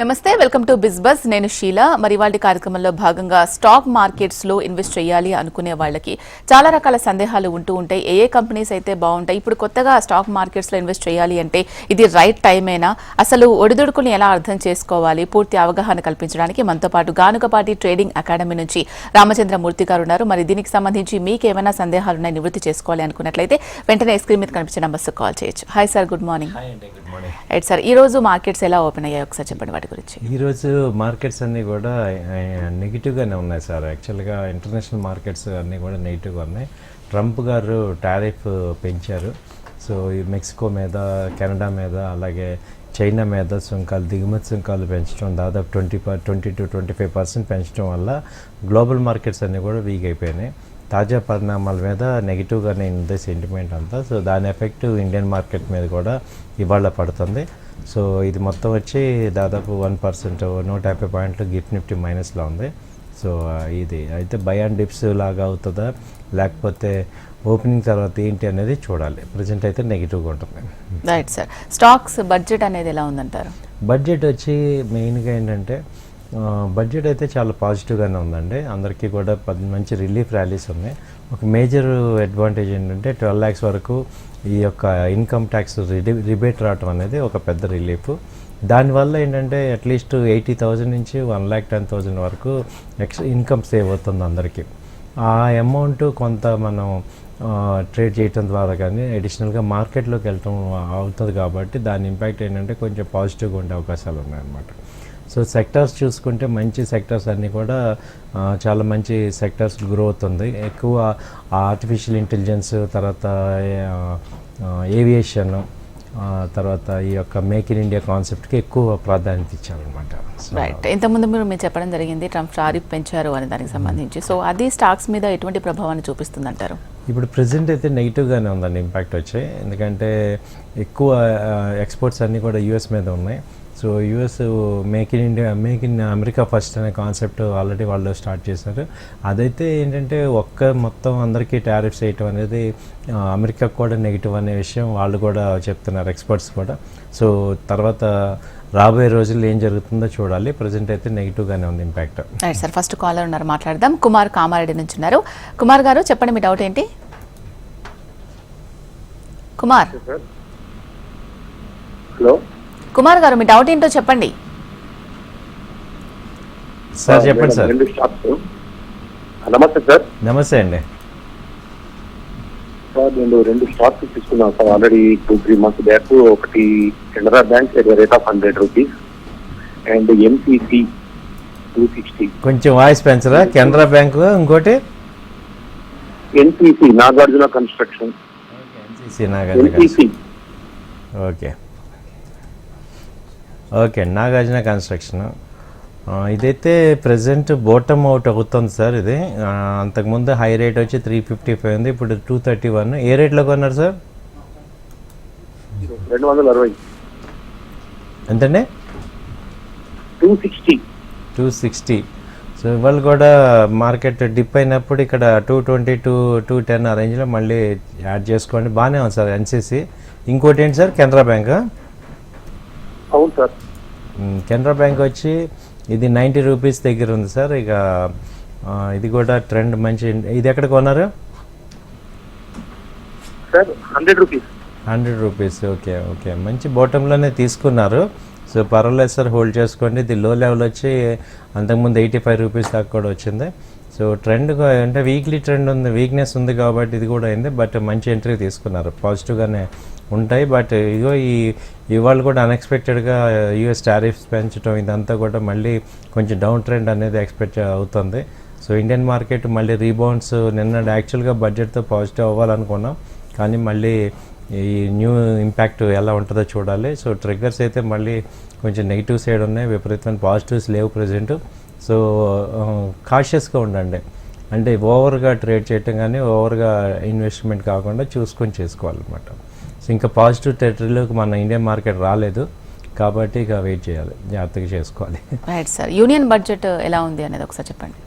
నమస్తే, welcome to బిజ్బస్. నేను షీలా. మరి ఇవాళ కార్యక్రమంలో భాగంగా స్టాక్ మార్కెట్స్ లో ఇన్వెస్ట్ చేయాలి అనుకునే వాళ్ళకి చాలా రకాల సందేహాలు ఉంటూ ఉంటాయి. ఏ కంపెనీస్ అయితే బాగుంటాయి, ఇప్పుడు కొత్తగా స్టాక్ మార్కెట్స్ లో ఇన్వెస్ట్ చేయాలి అంటే ఇది రైట్ టైమేనా, అసలు ఒడిదుడుకుని ఎలా అర్థం చేసుకోవాలి, పూర్తి అవగాహన కల్పించడానికి మనతో పాటు గానుగపాటి ట్రేడింగ్ అకాడమీ నుంచి రామచంద్రమూర్తి గారు ఉన్నారు. మరి దీనికి సంబంధించి మీకు ఏమైనా సందేహాలు ఉన్నాయి, నివృత్తి చేసుకోవాలి అనుకున్నట్లయితే వెంటనే స్క్రీన్ మీద కనిపించే నంబర్స్ కాల్ చేయొచ్చు. Hi sir, good morning. Right sir, ఈ రోజు మార్కెట్స్ ఎలా ఓపెన్ అయ్యాయి ఒకసారి చెప్పండి వాటి గురించి. ఈరోజు మార్కెట్స్ అన్నీ కూడా నెగిటివ్గానే ఉన్నాయి సార్. యాక్చువల్గా ఇంటర్నేషనల్ మార్కెట్స్ అన్నీ కూడా నెగిటివ్గా ఉన్నాయి. ట్రంప్ గారు టారిఫ్ పెంచారు. సో ఈ మెక్సికో మీద, కెనడా మీద, అలాగే చైనా మీద సుంకాలు, దిగుమతి సుంకాలు పెంచడం దాదాపు 20 to 25% పెంచడం వల్ల గ్లోబల్ మార్కెట్స్ అన్నీ కూడా వీక్ అయిపోయినాయి. తాజా పరిణామాల మీద నెగిటివ్గానే ఉంది సెంటిమెంట్ అంతా. సో దాని ఎఫెక్ట్ ఇండియన్ మార్కెట్ మీద కూడా ఇవాళ పడుతుంది. సో ఇది మొత్తం వచ్చి దాదాపు 1%, 150 పాయింట్లు గిఫ్ట్ నిఫ్టీ మైనస్లో ఉంది. సో ఇది అయితే బై అండ్ డిప్స్ లాగా అవుతుందా, లేకపోతే ఓపెనింగ్ తర్వాత ఏంటి అనేది చూడాలి. ప్రజెంట్ అయితే నెగిటివ్గా ఉంటుంది. రైట్ సార్, స్టాక్స్ బడ్జెట్ అనేది ఎలా ఉందంటారు? బడ్జెట్ వచ్చి మెయిన్గా ఏంటంటే బడ్జెట్ అయితే చాలా పాజిటివ్గానే ఉందండి. అందరికీ కూడా మంచి రిలీఫ్ ర్యాలీస్ ఉన్నాయి. ఒక మేజర్ అడ్వాంటేజ్ ఏంటంటే 12 lakhs వరకు ఈ యొక్క ఇన్కమ్ ట్యాక్స్ రిబేట్ రావటం అనేది ఒక పెద్ద రిలీఫ్. దానివల్ల ఏంటంటే అట్లీస్ట్ 80,000 నుంచి 1,10,000 వరకు ఇన్కమ్ సేవ్ అవుతుంది అందరికీ. ఆ అమౌంట్ కొంత మనం ట్రేడ్ చేయటం ద్వారా కానీ అడిషనల్గా మార్కెట్లోకి వెళ్ళటం అవుతుంది. కాబట్టి దాని ఇంపాక్ట్ ఏంటంటే కొంచెం పాజిటివ్గా ఉండే అవకాశాలు ఉన్నాయన్నమాట. సో సెక్టార్స్ చూసుకుంటే మంచి సెక్టార్స్ అన్నీ కూడా చాలా మంచి సెక్టార్స్ గ్రోత్ ఉంది. ఎక్కువ ఆర్టిఫిషియల్ ఇంటెలిజెన్స్, తర్వాత ఏవియేషన్, తర్వాత ఈ యొక్క మేక్ ఇన్ ఇండియా కాన్సెప్ట్కి ఎక్కువ ప్రాధాన్యత ఇచ్చారనమాట. రైట్, ఇంతకుముందు మీరు చెప్పడం జరిగింది ట్రంప్ టారిఫ్ పెంచారు అనే దానికి సంబంధించి. సో అది స్టాక్స్ మీద ఎటువంటి ప్రభావాన్ని చూపిస్తుంది అంటారు? ఇప్పుడు ప్రజెంట్ అయితే నెగిటివ్గానే ఉందండి ఇంపాక్ట్ వచ్చి. ఎందుకంటే ఎక్కువ ఎక్స్పోర్ట్స్ అన్నీ కూడా యూఎస్ మీద ఉన్నాయి. So US make in India, make in America first అనే కాన్సెప్ట్ ఆల్రెడీ వాళ్ళు స్టార్ట్ చేశారు. అదైతే ఏంటంటే మొత్తం అందరికీ టారిఫ్స్ వేయటం అనేది అమెరికాకు కూడా నెగిటివ్ అనే విషయం వాళ్ళు కూడా చెప్తున్నారు, ఎక్స్పర్ట్స్ కూడా. సో తర్వాత రాబోయే రోజుల్లో ఏం జరుగుతుందో చూడాలి. ప్రజెంట్ అయితే నెగిటివ్గానే ఉంది impact. Right sir, first caller ఉన్నారు, మాట్లాడదాం. కుమార్ కామారెడ్డి నుంచి ఉన్నారు. కుమార్ గారు చెప్పండి, మీ డౌట్ ఏంటి? కుమార్. హలో కుమార్ గారు, మీ డౌట్ ఏంటో చెప్పండి. సార్ చెప్పండి సార్. నమస్తే సార్. నమస్తే అండి. సార్ నేను 2 స్టాక్స్ తీసుకున్నాను సార్ ఆల్రెడీ 2-3 months బ్యాక్. ఒకటి Canara bank at the rate of 100 rupees and MCC 260. కొంచెం వాయిస్ పెంచరా? కెనరా బ్యాంక్, ఇంకోటి NCC Nagarjuna construction. Okay okay, Nagarjuna construction. ఇదైతే ప్రజెంట్ బాటమ్ అవుట్ అవుతుంది సార్. ఇది అంతకుముందు హై రేట్ వచ్చి 355 ఉంది, ఇప్పుడు 231. ఏ రేట్లో కొన్నారు సార్? 260. ఎంతండి? 260. సో ఇవాళ కూడా మార్కెట్ డిప్ అయినప్పుడు ఇక్కడ 220 to 210 ఆ రేంజ్లో మళ్ళీ యాడ్ చేసుకోండి. బాగానే ఉంది సార్ ఎన్సీసీ. ఇంకోటి ఏంటి సార్? కెనరా బ్యాంక్. అవును సార్. కెనరా బ్యాంక్ వచ్చి ఇది 90 rupees దగ్గర ఉంది సార్. ఇక ఇది కూడా ట్రెండ్ మంచి. ఇది ఎక్కడ కొన్నారు సార్? 100 rupees. ఓకే ఓకే, మంచి బాటంలోనే తీసుకున్నారు. సో పర్వాలేదు సార్, హోల్డ్ చేసుకోండి. ఇది లో లెవెల్ వచ్చి అంతకుముందు 85 rupees దాకా కూడా వచ్చింది. సో ట్రెండ్ అంటే వీక్లీ ట్రెండ్ ఉంది, వీక్నెస్ ఉంది కాబట్టి ఇది కూడా అయింది. బట్ మంచి ఎంట్రీ తీసుకున్నారు, పాజిటివ్గానే ఉంటాయి. బట్ ఇగో ఇవాళ కూడా అన్ఎక్స్పెక్టెడ్గా యూఎస్ టారిఫ్స్ పెంచడం ఇదంతా కూడా మళ్ళీ కొంచెం డౌన్ ట్రెండ్ అనేది ఎక్స్పెక్ట్ అవుతుంది. సో ఇండియన్ మార్కెట్ మళ్ళీ రీబౌండ్స్, నిన్న యాక్చువల్గా బడ్జెట్తో పాజిటివ్ అవ్వాలనుకున్నాం, కానీ మళ్ళీ ఈ న్యూ ఇంపాక్ట్ ఎలా ఉంటుందో చూడాలి. సో ట్రిగ్గర్స్ అయితే మళ్ళీ కొంచెం నెగిటివ్ సైడ్ ఉన్నాయి, విపరీతమైన పాజిటివ్స్ లేవు ప్రజెంట్. సో కాషియస్గా ఉండండి, అంటే ఓవర్గా ట్రేడ్ చేయటం కానీ ఓవర్గా ఇన్వెస్ట్మెంట్ కాకుండా చూసుకొని చేసుకోవాలన్నమాట. సో ఇంకా పాజిటివ్ టెరిటరీలోకి మన ఇండియన్ మార్కెట్ రాలేదు కాబట్టి ఇక వెయిట్ చేయాలి, జాగ్రత్తగా చేసుకోవాలి. రైట్ సార్, యూనియన్ బడ్జెట్ ఎలా ఉంది అనేది ఒకసారి చెప్పండి.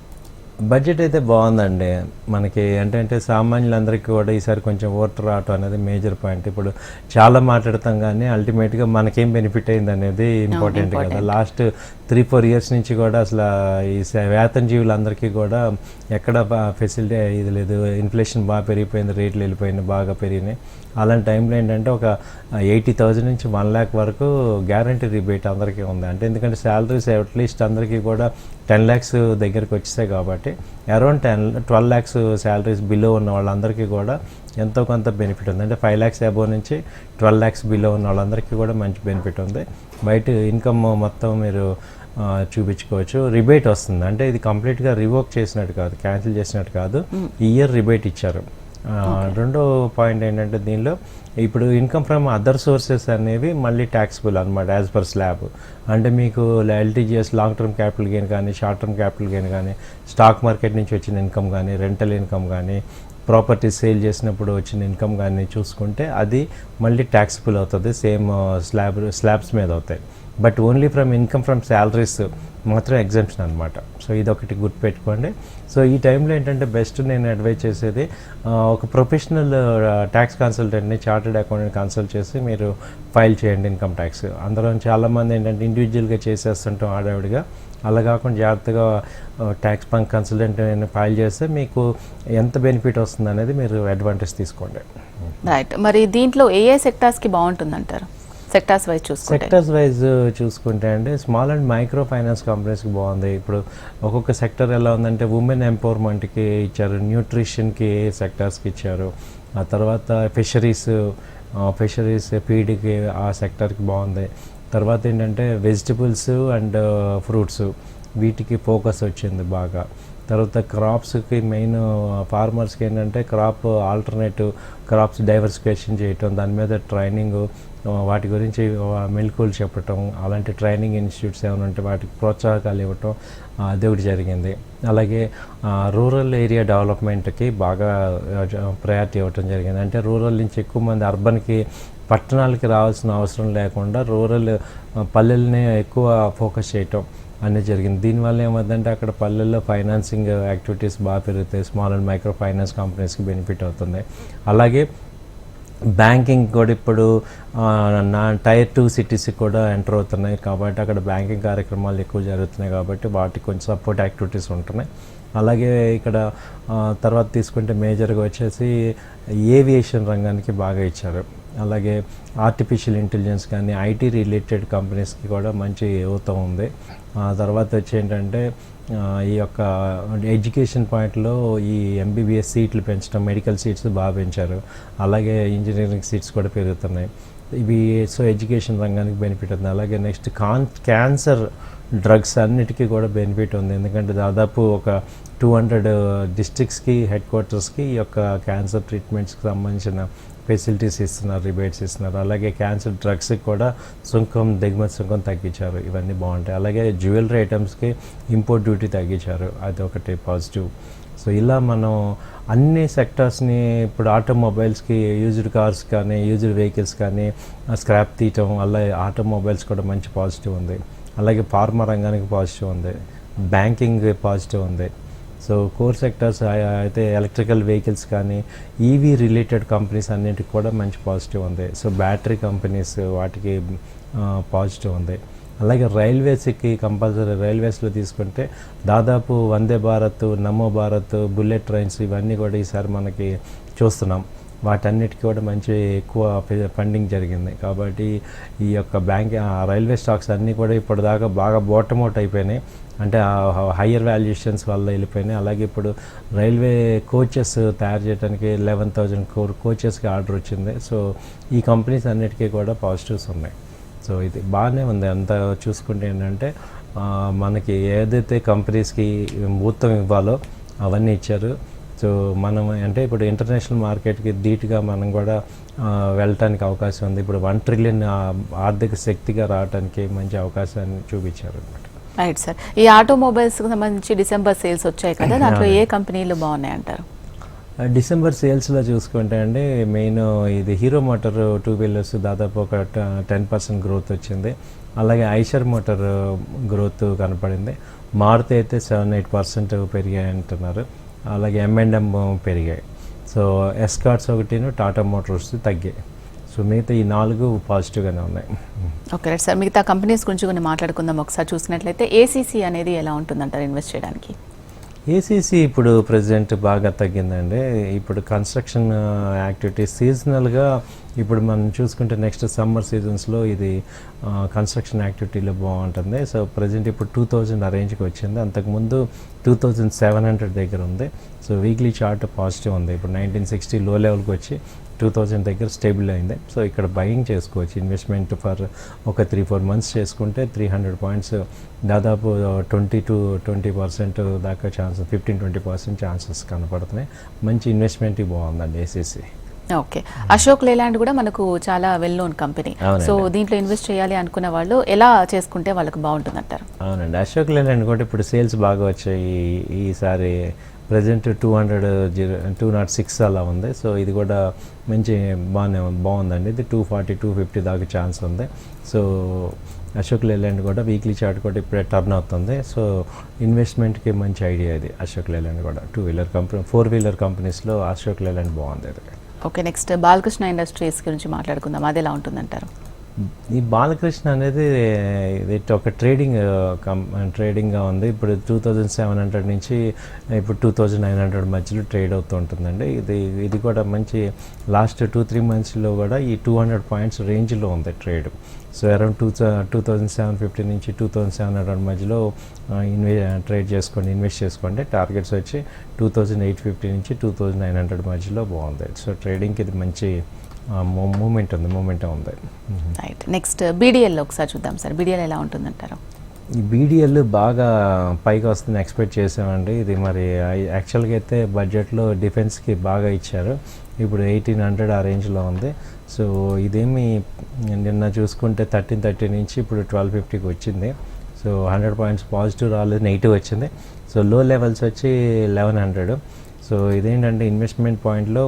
బడ్జెట్ అయితే బాగుందండి మనకి. అంటే సామాన్యులందరికీ కూడా ఈసారి కొంచెం ఓటర్ రావటం అనేది మేజర్ పాయింట్. ఇప్పుడు చాలా మాట్లాడతాం కానీ అల్టిమేట్గా మనకేం బెనిఫిట్ అయింది అనేది ఇంపార్టెంట్ కదా. లాస్ట్ 3-4 ఇయర్స్ నుంచి కూడా అసలు ఈ వేతన జీవులందరికీ కూడా ఎక్కడ ఫెసిలిటీ ఇది లేదు. ఇన్ఫ్లేషన్ బాగా పెరిగిపోయింది, రేట్లు వెళ్ళిపోయింది, బాగా పెరిగినాయి. అలాంటి టైంలో ఏంటంటే ఒక 80,000 నుంచి 1 lakh వరకు గ్యారంటీ రిబేట్ అందరికీ ఉంది. అంటే ఎందుకంటే శాలరీస్ అట్లీస్ట్ అందరికీ కూడా 10 lakhs దగ్గరికి వచ్చేసాయి కాబట్టి అరౌండ్ 12 lakhs శాలరీస్ బిలో ఉన్న వాళ్ళందరికీ కూడా ఎంతో కొంత బెనిఫిట్ ఉంది. అంటే 5 lakhs అబోవ్ నుంచి 12 lakhs బిలో ఉన్న వాళ్ళందరికీ కూడా మంచి బెనిఫిట్ ఉంది. బయట ఇన్కమ్ మొత్తం మీరు చూపించుకోవచ్చు. రిబేట్ వస్తుంది, అంటే ఇది కంప్లీట్గా రివోక్ చేసినట్టు కాదు, క్యాన్సిల్ చేసినట్టు కాదు, ఈ ఇయర్ రిబేట్ ఇచ్చారు. రెండో పాయింట్ ఏంటంటే దీనిలో ఇప్పుడు ఇన్కమ్ ఫ్రమ్ అదర్ సోర్సెస్ అనేవి మళ్ళీ ట్యాక్సిబుల్ అనమాట యాజ్ పర్ స్లాబ్. అంటే మీకు ఎల్టీజీఎస్ లాంగ్ టర్మ్ క్యాపిటల్ గెయిన్ కానీ, షార్ట్ టర్మ్ క్యాపిటల్ గెయిన్ కానీ, స్టాక్ మార్కెట్ నుంచి వచ్చిన ఇన్కమ్ కానీ, రెంటల్ ఇన్కమ్ కానీ, ప్రాపర్టీ సేల్ చేసినప్పుడు వచ్చిన ఇన్కమ్ కానీ చూసుకుంటే అది మళ్ళీ ట్యాక్సిబుల్ అవుతుంది, సేమ్ స్లాబ్స్ మీద అవుతాయి. But only from income from salaries మాత్రం ఎగ్జామ్షన్ అనమాట. సో ఇదొకటి గుర్తుపెట్టుకోండి. సో ఈ టైంలో ఏంటంటే బెస్ట్ నేను అడ్వైజ్ చేసేది ఒక ప్రొఫెషనల్ ట్యాక్స్ కన్సల్టెంట్ని, చార్టెడ్ అకౌంటెంట్ కన్సల్ట్ చేసి మీరు ఫైల్ చేయండి ఇన్కమ్ ట్యాక్స్. అందరం చాలామంది ఏంటంటే ఇండివిజువల్గా చేసేస్తుంటాం ఆడావిడిగా. అలా కాకుండా జాగ్రత్తగా ట్యాక్స్ కన్సల్టెంట్ ఫైల్ చేస్తే మీకు ఎంత బెనిఫిట్ వస్తుంది అనేది మీరు అడ్వాంటేజ్ తీసుకోండి. రైట్. మరి దీంట్లో ఏ సెక్టార్స్కి బాగుంటుంది అంటారు? సెక్టార్స్ వైజ్ చూసుకుంటే అంటే స్మాల్ అండ్ మైక్రో ఫైనాన్స్ కంపెనీస్కి బాగుంది. ఇప్పుడు ఒక్కొక్క సెక్టర్ ఎలా ఉందంటే ఉమెన్ ఎంపవర్మెంట్కి ఇచ్చారు, న్యూట్రిషన్కి సెక్టార్స్కి ఇచ్చారు, ఆ తర్వాత ఫిషరీస్ ఫీడ్కి ఆ సెక్టర్కి బాగుంది. తర్వాత ఏంటంటే వెజిటబుల్స్ అండ్ ఫ్రూట్స్ వీటికి ఫోకస్ వచ్చింది బాగా. తర్వాత క్రాప్స్కి మెయిన్ ఫార్మర్స్కి ఏంటంటే క్రాప్ ఆల్టర్నేటివ్ క్రాప్స్ డైవర్సిఫికేషన్ చేయటం, దాని మీద ట్రైనింగ్, వాటి గురించి మెలకువలు చెప్పటం, అలాంటి ట్రైనింగ్ ఇన్స్టిట్యూట్స్ ఏమైనా ఉంటే వాటికి ప్రోత్సాహకాలు ఇవ్వటం అది ఒకటి జరిగింది. అలాగే రూరల్ ఏరియా డెవలప్మెంట్కి బాగా ప్రయారిటీ ఇవ్వటం జరిగింది. అంటే రూరల్ నుంచి ఎక్కువ మంది అర్బన్కి, పట్టణాలకి రావాల్సిన అవసరం లేకుండా రూరల్ పల్లెల్ని ఎక్కువ ఫోకస్ చేయటం అనేది జరిగింది. దీనివల్ల ఏమవుతుందంటే అక్కడ పల్లెల్లో ఫైనాన్సింగ్ యాక్టివిటీస్ బాగా పెరుగుతాయి, స్మాల్ అండ్ మైక్రో ఫైనాన్స్ కంపెనీస్కి బెనిఫిట్ అవుతుంది. అలాగే బ్యాంకింగ్ కూడా ఇప్పుడు Tier 2 సిటీస్కి కూడా ఎంటర్ అవుతున్నాయి కాబట్టి అక్కడ బ్యాంకింగ్ కార్యక్రమాలు ఎక్కువ జరుగుతున్నాయి కాబట్టి వాటికి కొంచెం సపోర్ట్ యాక్టివిటీస్ ఉంటున్నాయి. అలాగే ఇక్కడ తర్వాత తీసుకుంటే మేజర్గా వచ్చేసి ఏవియేషన్ రంగానికి బాగా ఇచ్చారు. అలాగే ఆర్టిఫిషియల్ ఇంటెలిజెన్స్ కానీ ఐటీ రిలేటెడ్ కంపెనీస్కి కూడా మంచి ఊతం ఉంది. తర్వాత వచ్చి ఏంటంటే ఈ యొక్క ఎడ్యుకేషన్ పాయింట్లో ఈ ఎంబీబీఎస్ సీట్లు పెంచడం, మెడికల్ సీట్స్ బాగా పెంచారు. అలాగే ఇంజనీరింగ్ సీట్స్ కూడా పెరుగుతున్నాయి ఇవి. సో ఎడ్యుకేషన్ రంగానికి బెనిఫిట్ ఉంది. అలాగే నెక్స్ట్ క్యాన్సర్ డ్రగ్స్ అన్నిటికీ కూడా బెనిఫిట్ ఉంది. ఎందుకంటే దాదాపు ఒక 200 డిస్ట్రిక్ట్స్కి, హెడ్ క్వార్టర్స్కి ఈ యొక్క క్యాన్సర్ ట్రీట్మెంట్స్కి సంబంధించిన ఫెసిలిటీస్ ఇస్తున్నారు, రిబేట్స్ ఇస్తున్నారు. అలాగే క్యాన్సర్ డ్రగ్స్కి కూడా దిగుమతి సుంకం తగ్గించారు. ఇవన్నీ బాగుంటాయి. అలాగే జ్యువెలరీ ఐటమ్స్కి ఇంపోర్ట్ డ్యూటీ తగ్గించారు, అది ఒకటి పాజిటివ్. సో ఇలా మనం అన్ని సెక్టార్స్ని ఇప్పుడు ఆటోమొబైల్స్కి, యూజ్డ్ కార్స్ కానీ, యూజ్డ్ వెహికల్స్ కానీ స్క్రాప్ తీయటం వల్ల ఆటోమొబైల్స్ కూడా మంచి పాజిటివ్ ఉంది. అలాగే ఫార్మా రంగానికి పాజిటివ్ ఉంది, బ్యాంకింగ్ పాజిటివ్ ఉంది. సో కోర్ సెక్టర్స్ అయితే ఎలక్ట్రికల్ వెహికల్స్ కానీ, ఈవీ రిలేటెడ్ కంపెనీస్ అన్నింటికి కూడా మంచి పాజిటివ్ ఉంది. సో బ్యాటరీ కంపెనీస్ వాటికి పాజిటివ్ ఉంది. అలాగే రైల్వేస్కి కంపల్సరీ రైల్వేస్లో తీసుకుంటే దాదాపు వందే భారత్, నమో భారత్, బుల్లెట్ ట్రైన్స్ ఇవన్నీ కూడా ఈసారి మనకి చూస్తున్నాం. వాటన్నిటికీ కూడా మంచి ఎక్కువ ఫండింగ్ జరిగింది కాబట్టి ఈ యొక్క రైల్వే స్టాక్స్ అన్నీ కూడా ఇప్పటిదాకా బాగా బాటమౌట్ అయిపోయినాయి. అంటే హయ్యర్ వాల్యుయేషన్స్ వల్ల వెళ్ళిపోయినాయి. అలాగే ఇప్పుడు రైల్వే కోచెస్ తయారు చేయడానికి 11,000 కోచెస్కి ఆర్డర్ వచ్చింది. సో ఈ కంపెనీస్ అన్నిటికీ కూడా పాజిటివ్స్ ఉన్నాయి. సో ఇది బాగానే ఉంది. అంతా చూసుకుంటే ఏంటంటే మనకి ఏదైతే కంపెనీస్కి ఊతం ఇవ్వాలో అవన్నీ ఇచ్చారు. సో మనం అంటే ఇప్పుడు ఇంటర్నేషనల్ మార్కెట్కి ధీటుగా మనం కూడా వెళ్ళటానికి అవకాశం ఉంది. ఇప్పుడు 1 trillion ఆర్థిక శక్తిగా రావడానికి మంచి అవకాశాన్ని చూపించారు అనమాట. Right sir. ఈ ఆటోమొబైల్స్కి సంబంధించి డిసెంబర్ సేల్స్ వచ్చాయి కదా, దాంట్లో ఏ కంపెనీలు బాగున్నాయి అంటారు? డిసెంబర్ సేల్స్లో చూసుకుంటే అండి మెయిన్ ఇది హీరో మోటార్ 2 వీలర్స్ దాదాపు ఒక 10% గ్రోత్ వచ్చింది. అలాగే ఐషర్ మోటార్ గ్రోత్ కనపడింది. మారుతి అయితే 7-8% పెరిగాయి అంటున్నారు. అలాగే M&M పెరిగాయి. సో ఎస్కార్ట్స్ ఒకటిను టాటా మోటార్స్ తగ్గాయి. సో మిగతా ఈ 4 పాజిటివ్గానే ఉన్నాయి. ఓకే రైట్ సార్, మిగతా కంపెనీస్ గురించి కొన్ని మాట్లాడుకుందాం. ఒకసారి చూసినట్లయితే ఏసీసీ అనేది ఎలా ఉంటుందంటారు ఇన్వెస్ట్ చేయడానికి? ఏసీసీ ఇప్పుడు ప్రజెంట్ బాగా తగ్గిందండి. ఇప్పుడు కన్స్ట్రక్షన్ యాక్టివిటీ సీజనల్గా ఇప్పుడు మనం చూసుకుంటే నెక్స్ట్ సమ్మర్ సీజన్స్లో ఇది కన్స్ట్రక్షన్ యాక్టివిటీలో బాగుంటుంది. సో ప్రజెంట్ ఇప్పుడు 2000 ఆ రేంజ్కి వచ్చింది. అంతకుముందు 2700 దగ్గర ఉంది. సో వీక్లీ చార్ట్ పాజిటివ్ ఉంది. ఇప్పుడు 1960 లో లెవెల్కి వచ్చి 2000 దగ్గర స్టేబుల్ అయింది. సో ఇక్కడ బయింగ్ చేసుకోవచ్చు. ఇన్వెస్ట్మెంట్ ఫర్ ఒక 3-4 మంత్స్ చేసుకుంటే 300 పాయింట్స్ దాదాపు 20% దాకా ఛాన్సెస్, 15-20% ఛాన్సెస్ కనపడుతున్నాయి. మంచి ఇన్వెస్ట్మెంట్ బాగుందండి ఏసీసీ. ఓకే, అశోక్ లేలాండ్ కూడా మనకు చాలా వెల్ నోన్ కంపెనీ. సో దీంట్లో ఇన్వెస్ట్ చేయాలి అనుకున్న వాళ్ళు ఎలా చేసుకుంటే వాళ్ళకి బాగుంటుంది అంటారు? అవునండి, అశోక్ లేలాండ్ కూడా ఇప్పుడు సేల్స్ బాగా వచ్చాయి. ఈసారి ప్రజెంట్ 206 అలా ఉంది. సో ఇది కూడా మంచి బాగుందండి. ఇది 240-250 దాకా ఛాన్స్ ఉంది. సో అశోక్ లేలాండ్ కూడా వీక్లీ చార్ట్ కూడా ఇప్పుడే టర్న్ అవుతుంది. సో ఇన్వెస్ట్మెంట్కి మంచి ఐడియా ఇది. అశోక్ లేలాండ్ కూడా 2 వీలర్ కంపెనీ, 4 వీలర్ కంపెనీస్లో అశోక్ లేలాండ్ బాగుంది ఇది. ఓకే, నెక్స్ట్ బాలకృష్ణ ఇండస్ట్రీస్ గురించి మాట్లాడుకుందాం. అది ఎలా ఉంటుందంటారు? ఈ బాలకృష్ణ అనేది ఇది ఒక ట్రేడింగ్గా ఉంది. ఇప్పుడు 2700 నుంచి ఇప్పుడు 2900 మధ్యలో ట్రేడ్ అవుతూ ఉంటుందండి. ఇది కూడా మంచి లాస్ట్ 2-3 మంత్స్లో కూడా ఈ 200 పాయింట్స్ రేంజ్లో ఉంది ట్రేడ్. సో అరౌండ్ 2750 నుంచి 2700 మధ్యలో ట్రేడ్ చేసుకోండి, ఇన్వెస్ట్ చేసుకోండి. టార్గెట్స్ వచ్చి 2850 నుంచి 2900 మధ్యలో బాగుంది. సో ట్రేడింగ్కి ఇది మంచి మూమెంటం ఉంది. రైట్, నెక్స్ట్ బీడీఎల్ ఒకసారి చూద్దాం సార్. బీడీఎల్ ఎలా ఉంటుందంటారు? ఈ బీడీఎల్ బాగా పైకి వస్తుంది ఎక్స్పెక్ట్ చేసామండి. ఇది మరి యాక్చువల్గా అయితే బడ్జెట్లో డిఫెన్స్కి బాగా ఇచ్చారు. ఇప్పుడు 1800 ఆ రేంజ్లో ఉంది. సో ఇదేమి నిన్న చూసుకుంటే 1330 నుంచి ఇప్పుడు 1250కి వచ్చింది. సో 100 పాయింట్స్ పాజిటివ్ రాలేదు, నెగిటివ్ వచ్చింది. సో లో లెవెల్స్ వచ్చి 1100. సో ఇదేంటంటే ఇన్వెస్ట్మెంట్ పాయింట్లో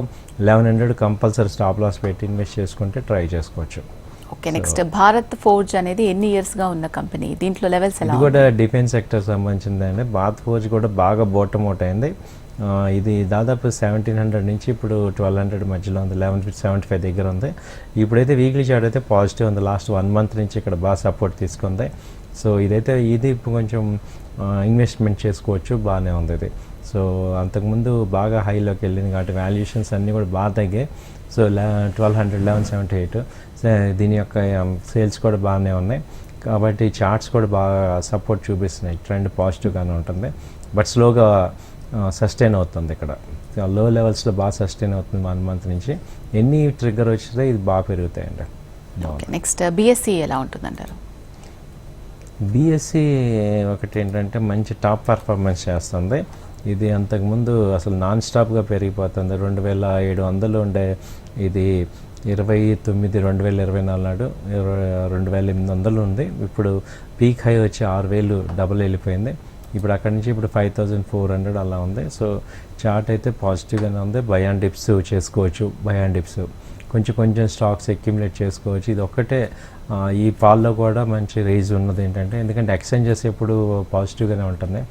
1100 కంపల్సరీ స్టాప్ లాస్ పెట్టి ఇన్వెస్ట్ చేసుకుంటే ట్రై చేసుకోవచ్చు. ఓకే, నెక్స్ట్ భారత్ ఫోర్జ్ అనేది ఎన్ని ఇయర్స్గా ఉన్న కంపెనీ? దీంట్లో లెవెల్స్ ఎలా? ఇది కూడా డిఫెన్స్ సెక్టర్ సంబంధించిందండి. భారత్ ఫోర్జ్ కూడా బాగా బాటమ్ అవుట్ అయింది. ఇది దాదాపు 1700 నుంచి ఇప్పుడు 1200 మధ్యలో ఉంది. 1175 దగ్గర ఉంది. ఇప్పుడైతే వీక్లీ చార్ట్ అయితే పాజిటివ్ ఉంది. లాస్ట్ 1 మంత్ నుంచి ఇక్కడ బాగా సపోర్ట్ తీసుకుంది. సో ఇది ఇప్పుడు కొంచెం ఇన్వెస్ట్మెంట్ చేసుకోవచ్చు, బాగానే ఉంది ఇది. సో అంతకుముందు బాగా హైలోకి వెళ్ళింది కాబట్టి వాల్యుయేషన్స్ అన్నీ కూడా బాగా తగ్గాయి. సో 1200, 1178. దీని యొక్క సేల్స్ కూడా బాగానే ఉన్నాయి కాబట్టి చార్ట్స్ కూడా బాగా సపోర్ట్ చూపిస్తున్నాయి. ట్రెండ్ పాజిటివ్గానే ఉంటుంది, బట్ స్లోగా సస్టైన్ అవుతుంది. ఇక్కడ లో లెవెల్స్లో బాగా సస్టైన్ అవుతుంది 1 మంత్ నుంచి. ఎన్ని ట్రిగ్గర్ వచ్చితే ఇది బాగా పెరుగుతాయండి. నెక్స్ట్ బీఎస్సీ ఎలా ఉంటుందంటారు? బీఎస్సీ ఒకటి ఏంటంటే మంచి టాప్ పర్ఫార్మెన్స్ చేస్తుంది. ఇది అంతకుముందు అసలు నాన్ స్టాప్గా పెరిగిపోతుంది. 2700 ఉండే ఇది 29 2024 నాడు 2800 ఉంది. ఇప్పుడు పీక్ హై వచ్చి 6000 డబుల్ వెళ్ళిపోయింది. ఇప్పుడు అక్కడి నుంచి ఇప్పుడు 5400 అలా ఉంది. సో చార్ట్ అయితే పాజిటివ్గానే ఉంది. బై అండ్ డిప్స్ చేసుకోవచ్చు. బై అండ్ డిప్స్ కొంచెం స్టాక్స్ అక్యుములేట్ చేసుకోవచ్చు. ఇది ఒక్కటే ఈ ఫాల్లో కూడా మంచి రేజ్ ఉన్నది ఏంటంటే, ఎందుకంటే ఎక్స్చేంజెస్ ఎప్పుడు పాజిటివ్గానే ఉంటుంది.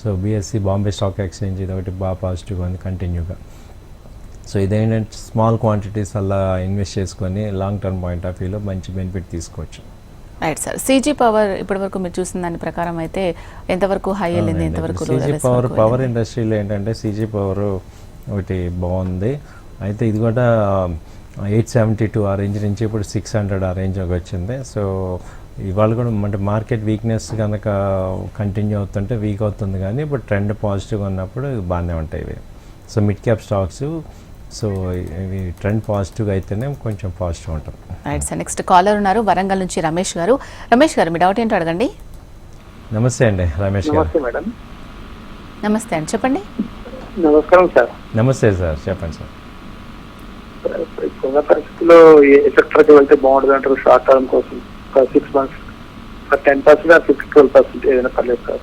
So BSc Bombay stock exchange ఇది ఒకటి బాగా పాజిటివ్గా ఉంది కంటిన్యూగా. సో ఇదేంటంటే స్మాల్ క్వాంటిటీస్ అలా ఇన్వెస్ట్ చేసుకొని లాంగ్ టర్మ్ పాయింట్ ఆఫ్ వ్యూలో మంచి బెనిఫిట్ తీసుకోవచ్చు. రైట్ సార్, సీజీ పవర్ ఇప్పటివరకు మీరు చూసిన దాని ప్రకారం అయితే ఎంతవరకు హై వెళ్ళింది, ఎంతవరకు సీజీ పవర్ ఇండస్ట్రీలో ఏంటంటే సీజీ పవర్ ఒకటి బాగుంది. అయితే ఇది కూడా 872 ఆ రేంజ్ నుంచి ఇప్పుడు 600 ఆ రేంజ్కి వచ్చింది. సో ఇవాళ కూడా అంటే మార్కెట్ వీక్నెస్ కనుక కంటిన్యూ అవుతుంటే వీక్ అవుతుంది, కానీ ఇప్పుడు ట్రెండ్ పాజిటివ్గా ఉన్నప్పుడు బాగానే ఉంటాయి ఇవి. So mid cap stocks, so ఇవి ట్రెండ్ పాజిటివ్గా అయితేనే కొంచెం పాజిటివ్ ఉంటుంది. రైట్ సార్, నెక్స్ట్ కాలర్ ఉన్నారు వరంగల్ నుంచి రమేష్ గారు. రమేష్ గారు, మీ డౌట్ ఏంటో అడగండి. నమస్తే అండి రమేష్ గారు. మేడం. నమస్తే అండి, చెప్పండి. నమస్కారం సార్. నమస్తే సార్, చెప్పండి సార్. ఇప్పుడున్న పరిస్థితుల్లో ఏ సెక్టర్కి వెళ్తే బాగుంటుంది అంటారు షార్ట్ టర్మ్ కోసం? 6 months 10% or 6-12% ఏదైనా పర్లేదు సార్.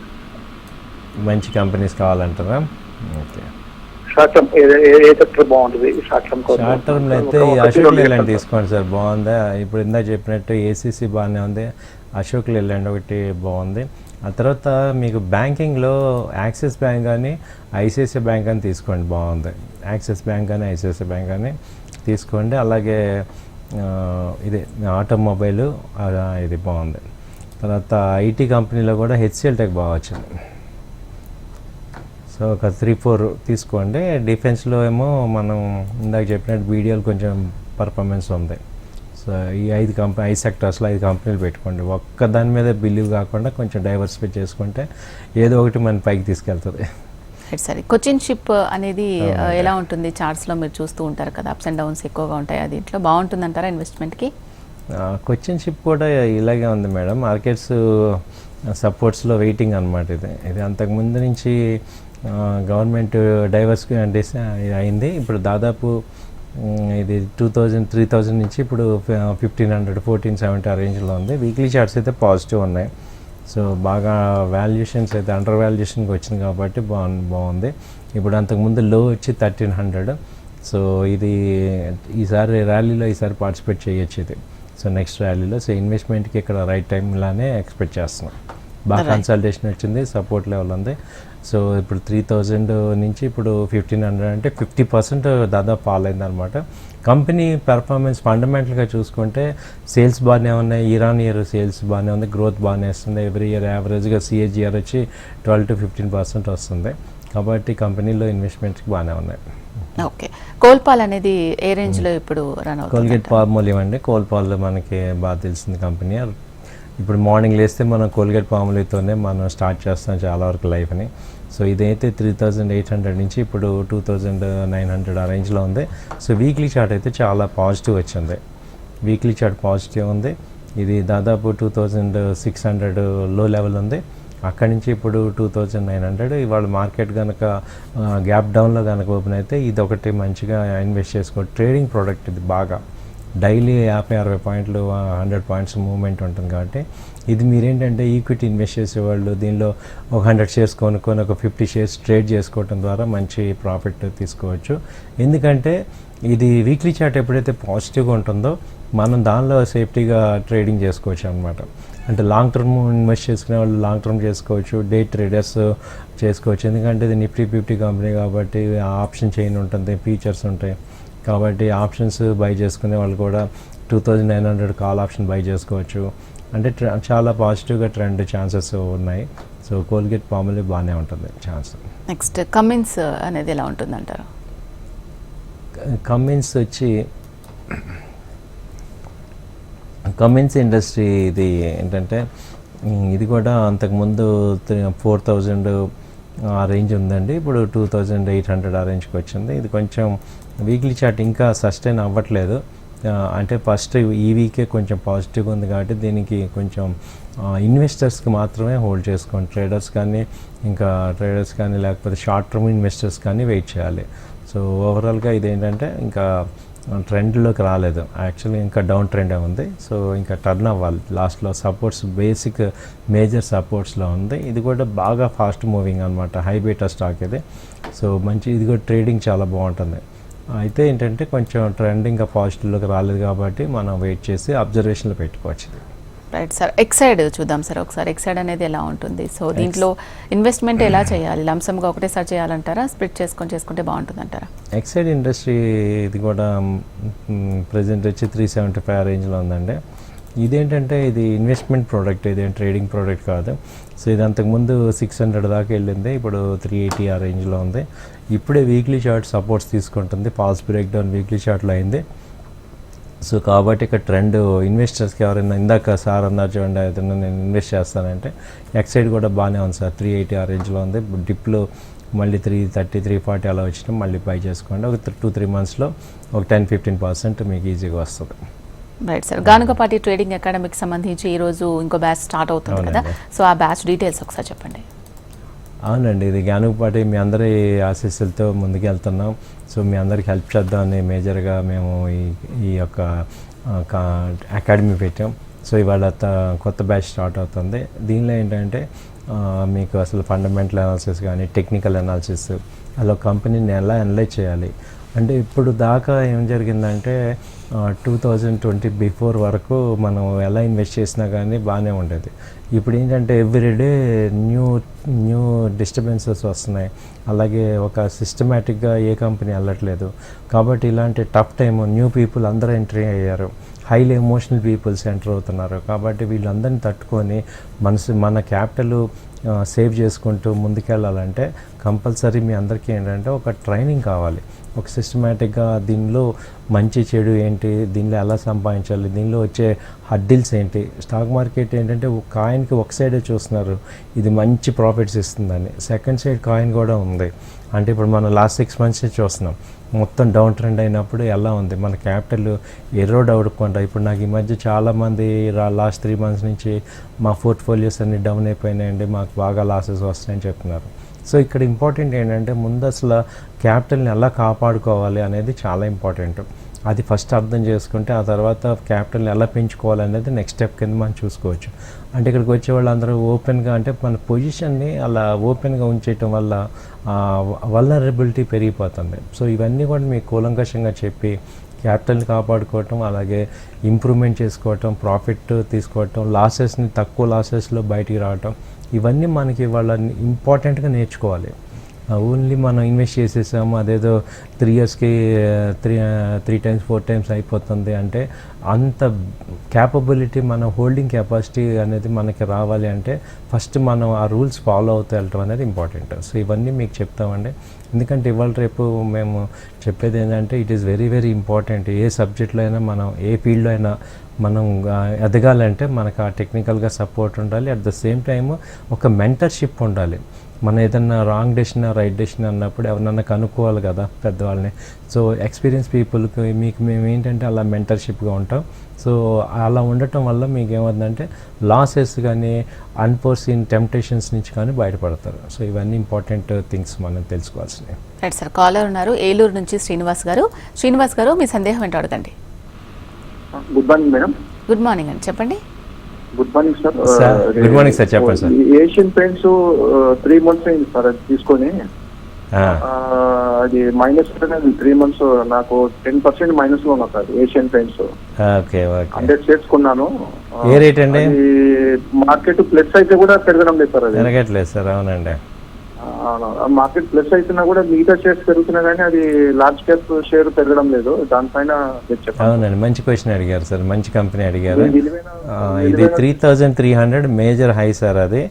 మంచి కంపెనీస్ కావాలంటారా? ఓకే. షార్ట్ టర్మ్ ఏ సెక్టర్ బాగుంటుంది షార్ట్ టర్మ్ షార్ట్ టర్మ్లో అయితే ఈ అశోక్ లేలాండ్ తీసుకోండి సార్, బాగుందా. ఇప్పుడు ఇందాక చెప్పినట్టు ఏసీసీ బాగానే ఉంది, అశోక్ లేలాండ్ ఒకటి బాగుంది. ఆ తర్వాత మీకు బ్యాంకింగ్లో యాక్సిస్ బ్యాంక్ కానీ ఐసిఐసిఐ బ్యాంక్ కానీ తీసుకోండి, బాగుంది. యాక్సిస్ బ్యాంక్ కానీ ఐసిఐసిఐ బ్యాంక్ కానీ తీసుకోండి. అలాగే ఇది ఆటోమొబైల్ ఇది బాగుంది. తర్వాత ఐటీ కంపెనీలో కూడా హెచ్సిఎల్ టెక్ బాగా వచ్చింది. సో ఒక 3-4 తీసుకోండి. డిఫెన్స్లో ఏమో మనం ఇందాక చెప్పినట్టు వీడియోలు కొంచెం పర్ఫార్మెన్స్ ఉంది. సో ఈ 5 సెక్టర్స్లో 5 కంపెనీలు పెట్టుకోండి. ఒక్క దాని మీద బిలీవ్ కాకుండా కొంచెం డైవర్సిఫై చేసుకుంటే ఏదో ఒకటి మన పైకి తీసుకెళ్తుంది. సరే, కొచ్చిన్ షిప్ అనేది ఎలా ఉంటుంది? చార్ట్స్లో మీరు చూస్తూ ఉంటారు కదా, అప్స్ అండ్ డౌన్స్ ఎక్కువగా ఉంటాయి. అది ఇట్లా బాగుంటుందంటారా ఇన్వెస్ట్మెంట్కి? కొచ్చిన్ షిప్ కూడా ఇలాగే ఉంది మేడం. మార్కెట్స్ సపోర్ట్స్లో వెయిటింగ్ అనమాట. ఇది అంతకుముందు నుంచి గవర్నమెంట్ అయింది. ఇప్పుడు దాదాపు ఇది 2000-3000 నుంచి ఇప్పుడు 1500-1470 ఆ రేంజ్లో ఉంది. వీక్లీ చార్ట్స్ అయితే పాజిటివ్ ఉన్నాయి. సో బాగా వాల్యుయేషన్స్ అయితే అండర్ వాల్యుయేషన్కి వచ్చింది కాబట్టి బాగుంది. ఇప్పుడు అంతకుముందు లో వచ్చి 1300. సో ఇది ఈసారి ర్యాలీలో పార్టిసిపేట్ చేయొచ్చు ఇది. సో నెక్స్ట్ ర్యాలీలో ఇన్వెస్ట్మెంట్కి ఇక్కడ రైట్ టైంలానే ఎక్స్పెక్ట్ చేస్తున్నాం. బాగా కన్సల్టేషన్ వచ్చింది, సపోర్ట్ లెవెల్ ఉంది. సో ఇప్పుడు 3000 నుంచి ఇప్పుడు 1500 అంటే 50% దాదాపు ఫాల్ అయిందనమాట. కంపెనీ పెర్ఫార్మెన్స్ ఫండమెంటల్గా చూసుకుంటే సేల్స్ బాగానే ఉన్నాయి, ఇయర్ సేల్స్ బాగానే ఉంది, గ్రోత్ బాగానే వస్తుంది. ఎవ్రీ ఇయర్ యావరేజ్గా CAGR వచ్చి 12-15% వస్తుంది. కాబట్టి కంపెనీలో ఇన్వెస్ట్మెంట్స్కి బాగానే ఉన్నాయి. ఓకే, కోల్పాల్ అనేది ఏ రేంజ్లో ఇప్పుడు రన్ అవుతుంది? కోల్గేట్ పాల్మోలివ్ అండి. కోల్పాల్ మనకి బాగా తెలిసింది కంపెనీ. ఇప్పుడు మార్నింగ్ లేస్తే మనం కోల్గేట్ పాల్మోలివ్తోనే మనం స్టార్ట్ చేస్తాం చాలా వరకు లైఫ్ని. సో ఇదైతే 3800 నుంచి ఇప్పుడు 2900 ఆ రేంజ్లో ఉంది. సో వీక్లీ చార్ట్ అయితే చాలా పాజిటివ్ వచ్చింది. వీక్లీ చార్ట్ పాజిటివ్ ఉంది. ఇది దాదాపు 2600 లో లెవెల్ ఉంది. అక్కడి నుంచి ఇప్పుడు 2900. ఇవాళ మార్కెట్ కనుక గ్యాప్ డౌన్లో కనుక ఓపెన్ అయితే ఇది ఒకటి మంచిగా ఇన్వెస్ట్ చేసుకోవచ్చు. ట్రేడింగ్ ప్రోడక్ట్ ఇది. బాగా డైలీ 50-60 పాయింట్లు 100 పాయింట్స్ మూవ్మెంట్ ఉంటుంది. కాబట్టి ఇది మీరేంటంటే ఈక్విటీ ఇన్వెస్ట్ చేసేవాళ్ళు దీనిలో ఒక 100 షేర్స్ కొనుక్కొని ఒక 50 షేర్స్ ట్రేడ్ చేసుకోవడం ద్వారా మంచి ప్రాఫిట్ తీసుకోవచ్చు. ఎందుకంటే ఇది వీక్లీ చార్ట్ ఎప్పుడైతే పాజిటివ్గా ఉంటుందో మనం దానిలో సేఫ్టీగా ట్రేడింగ్ చేసుకోవచ్చు అనమాట. అంటే లాంగ్ టర్మ్ ఇన్వెస్ట్ చేసుకునే వాళ్ళు లాంగ్ టర్మ్ చేసుకోవచ్చు, డే ట్రేడర్స్ చేసుకోవచ్చు. ఎందుకంటే ఇది నిఫ్టీ 50 కంపెనీ కాబట్టి ఆప్షన్ చైన్ ఉంటుంది, ఫీచర్స్ ఉంటాయి. కాబట్టి ఆప్షన్స్ బై చేసుకునే వాళ్ళు కూడా 2900 కాల్ ఆప్షన్ బై చేసుకోవచ్చు. అంటే చాలా పాజిటివ్గా ట్రెండ్ ఛాన్సెస్ ఉన్నాయి. సో కోల్గేట్ పాల్మోలివ్ బాగానే ఉంటుంది ఛాన్స్. నెక్స్ట్ కమిన్స్ అనేది ఎలా ఉంటుంది అంటారు? కమిన్స్ వచ్చి కమిన్స్ ఇండస్ట్రీ ఇది ఏంటంటే ఇది కూడా అంతకుముందు 4000 ఆ రేంజ్ ఉందండి. ఇప్పుడు 2800 ఆ రేంజ్కి వచ్చింది. ఇది కొంచెం వీక్లీ చార్ట్ ఇంకా సస్టైన్ అవ్వట్లేదు. అంటే ఫస్ట్ ఈ వీకే కొంచెం పాజిటివ్గా ఉంది కాబట్టి దీనికి కొంచెం ఇన్వెస్టర్స్కి మాత్రమే హోల్డ్ చేసుకోండి. ట్రేడర్స్ కానీ లేకపోతే షార్ట్ టర్మ్ ఇన్వెస్టర్స్ కానీ వెయిట్ చేయాలి. సో ఓవరాల్గా ఇదేంటంటే ఇంకా ట్రెండ్లోకి రాలేదు, యాక్చువల్లీ ఇంకా డౌన్ ట్రెండే ఉంది. సో ఇంకా టర్న్ అవ్వాలి. లాస్ట్లో సపోర్ట్స్ బేసిక్ మేజర్ సపోర్ట్స్లో ఉంది. ఇది కూడా బాగా ఫాస్ట్ మూవింగ్ అనమాట, హై బీటా స్టాక్ ఇది. సో మంచి ఇది కూడా ట్రేడింగ్ చాలా బాగుంటుంది. అయితే ఏంటంటే కొంచెం ట్రెండ్ ఇంకా పాజిటివ్లోకి రాలేదు కాబట్టి మనం వెయిట్ చేసి అబ్జర్వేషన్లో పెట్టుకోవచ్చు. రైట్ సార్, ఎక్సైడ్ చూద్దాం సార్ ఒకసారి. ఎక్సైడ్ అనేది ఎలా ఉంటుంది? సో దీంట్లో ఇన్వెస్ట్మెంట్ ఎలా చేయాలి? లంసమ్గా ఒకటేసారి చేయాలంటారా, స్ప్లిట్ చేసుకుంటే బాగుంటుంది అంటారా? ఎక్సైడ్ ఇండస్ట్రీ ఇది కూడా ప్రజెంట్ వచ్చి 375 రేంజ్లో ఉందండి. ఇదేంటంటే ఇది ఇన్వెస్ట్మెంట్ ప్రోడక్ట్, ఇదేం ట్రేడింగ్ ప్రోడక్ట్ కాదు. సో ఇది అంతకుముందు 600 దాకా వెళ్ళింది, ఇప్పుడు 380 ఆ రేంజ్లో ఉంది. ఇప్పుడే వీక్లీ చార్ట్ సపోర్ట్స్ తీసుకుంటుంది. ఫాల్స్ బ్రేక్ డౌన్ వీక్లీ చార్ట్లో అయింది. సో కాబట్టి ఇక్కడ ట్రెండ్ ఇన్వెస్టర్స్కి ఎవరైనా ఇందాక సార్ అన్నారు చూడండి, అయితే నేను ఇన్వెస్ట్ చేస్తానంటే ఎక్సైడ్ కూడా బాగానే ఉంది సార్. 380 ఆ రేంజ్లో ఉంది. డిప్లో మళ్ళీ 330, 340 అలా వచ్చినా మళ్ళీ బై చేసుకోండి. ఒక 2-3 మంత్స్లో ఒక 10-15% మీకు ఈజీగా వస్తుంది. రైట్ సార్, గానుగపాటి ట్రేడింగ్ అకాడమీకి సంబంధించి ఈరోజు ఇంకో బ్యాచ్ స్టార్ట్ అవుతుంది కదా, సో ఆ బ్యాచ్ డీటెయిల్స్ ఒకసారి చెప్పండి. అవునండి, ఇది గానుగపాటి మీ అందరి ఆశీస్సులతో ముందుకెళ్తున్నాం. సో మీ అందరికి హెల్ప్ చేద్దామని మేజర్గా మేము ఈ యొక్క అకాడమీ పెట్టాం. సో ఇవాళ కొత్త బ్యాచ్ స్టార్ట్ అవుతుంది. దీనిలో ఏంటంటే మీకు అసలు ఫండమెంటల్ అనాలిసిస్ కానీ టెక్నికల్ అనాలిసిస్ అలా కంపెనీని ఎలా అనలైజ్ చేయాలి. అంటే ఇప్పుడు దాకా ఏం జరిగిందంటే 2020 బిఫోర్ వరకు మనం ఎలా ఇన్వెస్ట్ చేసినా కానీ బాగానే ఉండేది. ఇప్పుడు ఏంటంటే ఎవ్రీడే న్యూ డిస్టర్బెన్సెస్ వస్తున్నాయి. అలాగే ఒక సిస్టమేటిక్గా ఏ కంపెనీ వెళ్ళట్లేదు. కాబట్టి ఇలాంటి టఫ్ టైం న్యూ పీపుల్ అందరూ ఎంట్రీ అయ్యారు. హైలీ ఎమోషనల్ పీపుల్స్ ఎంటర్ అవుతున్నారు. కాబట్టి వీళ్ళందరినీ తట్టుకొని మన క్యాపిటల్ సేవ్ చేసుకుంటూ ముందుకెళ్ళాలంటే కంపల్సరీ మీ అందరికీ ఏంటంటే ఒక ట్రైనింగ్ కావాలి. ఒక సిస్టమేటిక్గా దీనిలో మంచి చెడు ఏంటి, దీనిలో ఎలా సంపాదించాలి, దీనిలో వచ్చే హడ్డిల్స్ ఏంటి. స్టాక్ మార్కెట్ ఏంటంటే కాయిన్కి ఒక సైడే చూస్తున్నారు, ఇది మంచి ప్రాఫిట్స్ ఇస్తుందని. సెకండ్ సైడ్ కాయిన్ కూడా ఉంది. అంటే ఇప్పుడు మనం లాస్ట్ 6 months చూస్తున్నాం, మొత్తం డౌన్ ట్రెండ్ అయినప్పుడు ఎలా ఉంది మన క్యాపిటల్ ఎరోడ్ అవ్వకుండా. ఇప్పుడు నాకు ఈ మధ్య చాలామంది లాస్ట్ 3 months నుంచి మా పోర్ట్ఫోలియోస్ అన్ని డౌన్ అయిపోయినాయండి, మాకు బాగా లాసెస్ వస్తాయని చెప్తున్నారు. సో ఇక్కడ ఇంపార్టెంట్ ఏంటంటే ముందు అసలు క్యాపిటల్ని ఎలా కాపాడుకోవాలి అనేది చాలా ఇంపార్టెంట్. అది ఫస్ట్ అర్థం చేసుకుంటే ఆ తర్వాత క్యాపిటల్ని ఎలా పెంచుకోవాలనేది నెక్స్ట్ స్టెప్ కింద మనం చూసుకోవచ్చు. అంటే ఇక్కడికి వచ్చే వాళ్ళందరూ ఓపెన్గా అంటే మన పొజిషన్ని అలా ఓపెన్గా ఉంచేయటం వల్ల వల్నరబిలిటీ పెరిగిపోతుంది. సో ఇవన్నీ కూడా మీకు కూలంకషంగా చెప్పి క్యాపిటల్ని కాపాడుకోవటం, అలాగే ఇంప్రూవ్మెంట్ చేసుకోవటం, ప్రాఫిట్ తీసుకోవటం, లాసెస్ని తక్కువ లాసెస్లో బయటికి రావటం, ఇవన్నీ మనకి వాళ్ళని ఇంపార్టెంట్గా నేర్చుకోవాలి. ఓన్లీ మనం ఇన్వెస్ట్ చేసేసాము అదేదో 3 yearsకి 3 times 4 times అయిపోతుంది అంటే అంత క్యాపబిలిటీ, మన హోల్డింగ్ కెపాసిటీ అనేది మనకి రావాలి అంటే ఫస్ట్ మనం ఆ రూల్స్ ఫాలో అవుతూ వెళ్ళటం అనేది ఇంపార్టెంట్. సో ఇవన్నీ మీకు చెప్తామండి. ఎందుకంటే ఇవాళ రేపు మేము చెప్పేది ఏంటంటే it is very very important. ఏ సబ్జెక్ట్లో అయినా మనం ఏ ఫీల్డ్లో అయినా మనం ఎదగాలంటే మనకు ఆ టెక్నికల్గా సపోర్ట్ ఉండాలి. అట్ ద సేమ్ టైమ్ ఒక మెంటర్షిప్ ఉండాలి. మనం ఏదన్నా రాంగ్ డెసిషన్ రైట్ డెసిషన్ అన్నప్పుడు ఎవరినన్నా కనుక్కోవాలి కదా పెద్దవాళ్ళని. సో ఎక్స్పీరియన్స్ పీపుల్కి మేము ఏంటంటే అలా మెంటర్షిప్గా ఉంటాం. సో అలా ఉండటం వల్ల మీకు ఏమవుతుందంటే లాసెస్ కానీ అన్ఫోర్సీన్ టెంప్టేషన్స్ నుంచి కానీ బయటపడతారు. సో ఇవన్నీ ఇంపార్టెంట్ థింగ్స్ మనం తెలుసుకోవాల్సినవి. రైట్ సార్, కాలర్ ఉన్నారు ఏలూరు నుంచి శ్రీనివాస్ గారు మీ సందేహం ఏంటో అడగండి. Good morning madam. Good morning అండి, చెప్పండి. Good morning sir. Good morning sir, చెప్పండి సార్. ఏషియన్ పెయింట్స్ 3 months అయింది సార్ అది తీసుకొని. అది మైనస్ 3 months నాకు 10% మైనస్ లో ఉన్నా సార్. ఏషియన్ పెయింట్స్ 100 shares కొన్నాను. ఏ రేట్ అండి? మార్కెట్ ప్లస్ అయితే కూడా పెరగడం లేదు సార్. అది పెరగట్లేదు సార్. అవునండి, మార్కెట్ ప్లస్ అయితున్నా కూడా మిగతా షేర్స్ పెరుగుతున్నా కానీ అది లార్జ్ క్యాప్ షేర్ పెరగడం లేదు. దానిపైన అవునండి, మంచి క్వశ్చన్ అడిగారు సార్, మంచి కంపెనీ అడిగారు. ఇది 3300 మేజర్ హై సార్. అది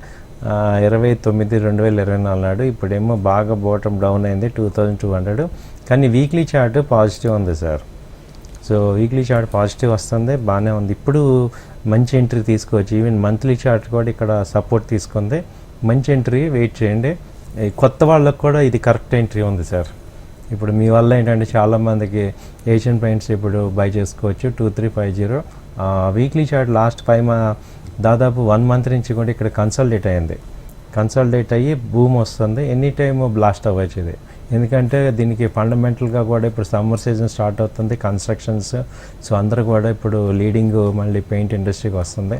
29/2024 నాడు. ఇప్పుడేమో బాగా బాటమ్ డౌన్ అయింది 2200. కానీ వీక్లీ చార్ట్ పాజిటివ్ ఉంది sir. So weekly chart positive వస్తుంది, బాగానే ఉంది. ఇప్పుడు మంచి ఎంట్రీ తీసుకోవచ్చు. ఈవెన్ మంత్లీ చార్ట్ కూడా ఇక్కడ సపోర్ట్ తీసుకుంది. మంచి ఎంట్రీ, వెయిట్ చేయండి. కొత్త వాళ్ళకు కూడా ఇది కరెక్ట్ ఎంట్రీ ఉంది సార్. ఇప్పుడు మీ వల్ల ఏంటంటే చాలామందికి ఏషియన్ పెయింట్స్ ఇప్పుడు బై చేసుకోవచ్చు 2350. వీక్లీ చార్ట్ లాస్ట్ 5 దాదాపు 1 month నుంచి కూడా ఇక్కడ కన్సల్టేట్ అయ్యి బూమ్ వస్తుంది. ఎనీ టైమ్ బ్లాస్ట్ అవ్వచ్చు ఇది. ఎందుకంటే దీనికి ఫండమెంటల్గా కూడా ఇప్పుడు సమ్మర్ సీజన్ స్టార్ట్ అవుతుంది, కన్స్ట్రక్షన్స్. సో అందరూ కూడా ఇప్పుడు లీడింగ్ మళ్ళీ పెయింట్ ఇండస్ట్రీకి వస్తుంది.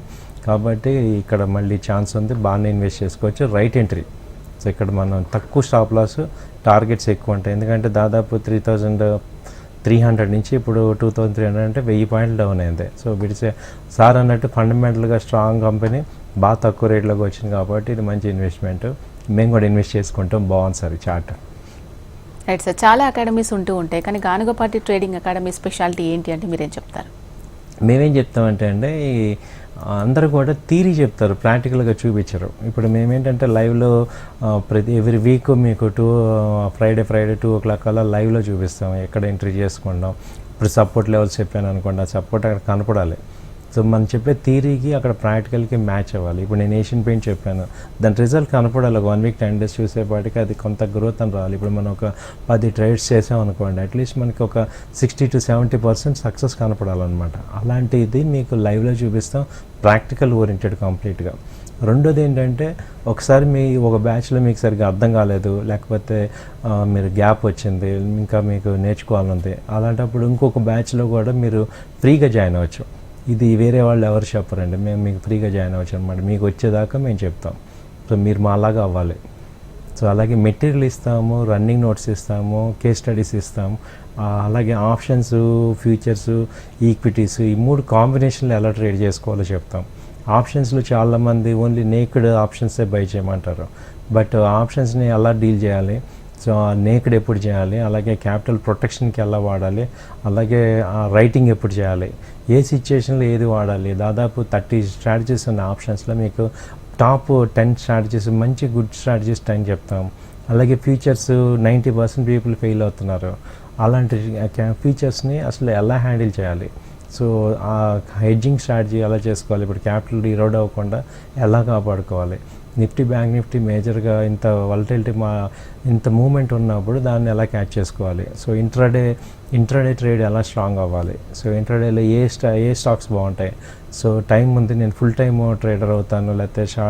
కాబట్టి ఇక్కడ మళ్ళీ ఛాన్స్ ఉంది, బాగానే ఇన్వెస్ట్ చేసుకోవచ్చు. Right entry. సో ఇక్కడ మనం తక్కువ స్టాప్ లాస్, టార్గెట్స్ ఎక్కువ ఉంటాయి. ఎందుకంటే దాదాపు 3300 నుంచి ఇప్పుడు 2300 అంటే 1000 points డౌన్ అయింది. సో విడిసే సార్ అన్నట్టు ఫండమెంటల్గా స్ట్రాంగ్ కంపెనీ, బాగా తక్కువ రేట్లోకి వచ్చింది కాబట్టి ఇది మంచి ఇన్వెస్ట్మెంట్. మేము కూడా ఇన్వెస్ట్ చేసుకుంటాం. బాగుంది సార్ ఈ చార్ట్. రైట్ సార్, చాలా అకాడమీస్ ఉంటూ ఉంటాయి కానీ గానుగపాటి ట్రేడింగ్ అకాడమీ స్పెషాలిటీ ఏంటి అంటే మీరేం చెప్తారు? మేమేం చెప్తామంటే అండి, అందరూ కూడా థియరీ చెప్తారు, ప్రాక్టికల్గా చూపించరు. ఇప్పుడు మేమేంటంటే లైవ్లో ఎవ్రీ వీక్ మీకు ఫ్రైడే 2 o'clock అలా లైవ్లో చూపిస్తాం, ఎక్కడ ఎంట్రీ చేసుకుంటాం. ఇప్పుడు సపోర్ట్ లెవెల్స్ చెప్పాను అనుకోండి, ఆ సపోర్ట్ అక్కడ కనపడాలి. సో మనం చెప్పే థియరీకి అక్కడ ప్రాక్టికల్కి మ్యాచ్ అవ్వాలి. ఇప్పుడు నేను ఏషియన్ పెయింట్ చెప్పాను, దాని రిజల్ట్ కనపడాలి. 1 week 10 days చూసేపాటికి అది కొంత గ్రోత్ అని రావాలి. ఇప్పుడు మనం ఒక 10 trades చేసాం అనుకోండి, అట్లీస్ట్ మనకి ఒక 60 to 70% సక్సెస్ కనపడాలన్నమాట. అలాంటిది మీకు లైవ్లో చూపిస్తాం, ప్రాక్టికల్ ఓరియంటెడ్ కంప్లీట్గా. రెండోది ఏంటంటే ఒకసారి ఒక బ్యాచ్లో మీకు సరిగ్గా అర్థం కాలేదు, లేకపోతే మీరు గ్యాప్ వచ్చింది, ఇంకా మీకు నేర్చుకోవాలంది, అలాంటప్పుడు ఇంకొక బ్యాచ్లో కూడా మీరు ఫ్రీగా జాయిన్ అవ్వచ్చు. ఇది వేరే వాళ్ళు ఎవరు చెప్పరండి, మేము మీకు ఫ్రీగా జాయిన్ అవ్వచ్చు అనమాట. మీకు వచ్చేదాకా మేము చెప్తాం. సో మీరు మాలాగా అవ్వాలి. సో అలాగే మెటీరియల్ ఇస్తాము, రన్నింగ్ నోట్స్ ఇస్తాము, కేస్ స్టడీస్ ఇస్తాము, అలాగే ఆప్షన్స్, ఫ్యూచర్స్, ఈక్విటీస్, ఈ 3 కాంబినేషన్లు ఎలా ట్రేడ్ చేసుకోవాలో చెప్తాం. ఆప్షన్స్లో చాలామంది ఓన్లీ నేక్డ్ ఆప్షన్సే బై చేయమంటారు, బట్ ఆప్షన్స్ని ఎలా డీల్ చేయాలి, సో నేక్డ్ ఎప్పుడు చేయాలి, అలాగే క్యాపిటల్ ప్రొటెక్షన్కి ఎలా వాడాలి, అలాగే రైటింగ్ ఎప్పుడు చేయాలి, ఏ సిచ్యుయేషన్లో ఏది వాడాలి, దాదాపు 30 స్ట్రాటజీస్ ఉన్న ఆప్షన్స్లో మీకు టాప్ 10 స్ట్రాటజీస్, మంచి గుడ్ స్ట్రాటజీస్ 10 చెప్తాం. అలాగే ఫీచర్స్ 90% పీపుల్ ఫెయిల్ అవుతున్నారు, అలాంటి ఫీచర్స్ని అసలు ఎలా హ్యాండిల్ చేయాలి, సో ఆ హెడ్జింగ్ స్ట్రాటజీ ఎలా చేసుకోవాలి, ఇప్పుడు క్యాపిటల్ ఇరోడ్ అవ్వకుండా ఎలా కాపాడుకోవాలి, నిఫ్టీ బ్యాంక్ నిఫ్టీ మేజర్గా ఇంత వాలటిలిటీ ఇంత మూమెంట్ ఉన్నప్పుడు దాన్ని ఎలా క్యాచ్ చేసుకోవాలి, సో ఇంట్రాడే ట్రేడ్ ఎలా స్ట్రాంగ్ అవ్వాలి, సో ఇంట్రాడేలో ఏ స్టాక్స్ బాగుంటాయి, సో టైం ఉంది నేను ఫుల్ టైమ్ ట్రేడర్ అవుతాను లేకపోతే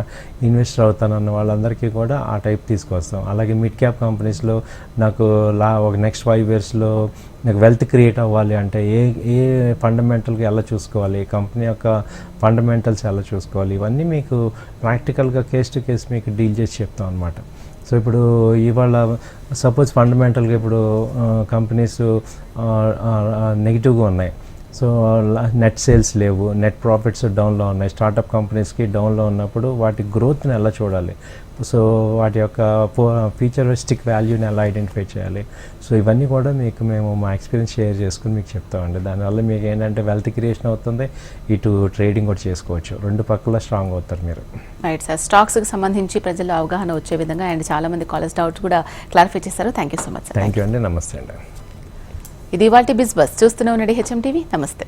ఇన్వెస్టర్ అవుతాను అన్న వాళ్ళందరికీ కూడా ఆ టైప్ తీసుకొస్తాం. అలాగే మిడ్ క్యాప్ కంపెనీస్లో నాకు ఒక నెక్స్ట్ 5 yearsలో నాకు వెల్త్ క్రియేట్ అవ్వాలి అంటే ఏ ఫండమెంటల్గా ఎలా చూసుకోవాలి, కంపెనీ యొక్క ఫండమెంటల్స్ ఎలా చూసుకోవాలి, ఇవన్నీ మీకు ప్రాక్టికల్గా కేస్ టు కేస్ మీకు డీల్ చేసి చెప్తాం అనమాట. సో ఇప్పుడు ఇవాళ సపోజ్ ఫండమెంటల్గా ఇప్పుడు కంపెనీస్ నెగిటివ్గా ఉన్నాయి, సో నెట్ సేల్స్ లేవు, నెట్ ప్రాఫిట్స్ డౌన్లో ఉన్నాయి, స్టార్టప్ కంపెనీస్కి డౌన్లో ఉన్నప్పుడు వాటి గ్రోత్ని ఎలా చూడాలి, సో వాటి యొక్క ఫ్యూచరిస్టిక్ వాల్యూని ఎలా ఐడెంటిఫై చేయాలి, సో ఇవన్నీ కూడా మేము మా ఎక్స్పీరియన్స్ షేర్ చేసుకుని మీకు చెప్తామండి. దానివల్ల మీకు ఏంటంటే వెల్త్ క్రియేషన్ అవుతుంది, ఇటు ట్రేడింగ్ కూడా చేసుకోవచ్చు, 2 పక్కల స్ట్రాంగ్ అవుతారు మీరు. రైట్ సార్, స్టాక్స్కి సంబంధించి ప్రజల్లో అవగాహన వచ్చే విధంగా అండ్ చాలామంది కాలేజ్ డౌట్స్ కూడా క్లారిఫై చేశారు. Thank you so much sir. Thank you అండి, నమస్తే అండి. ఇది ఇవాల్టి బిజ్ బస్. చూస్తూనే ఉండండి HM TV. నమస్తే.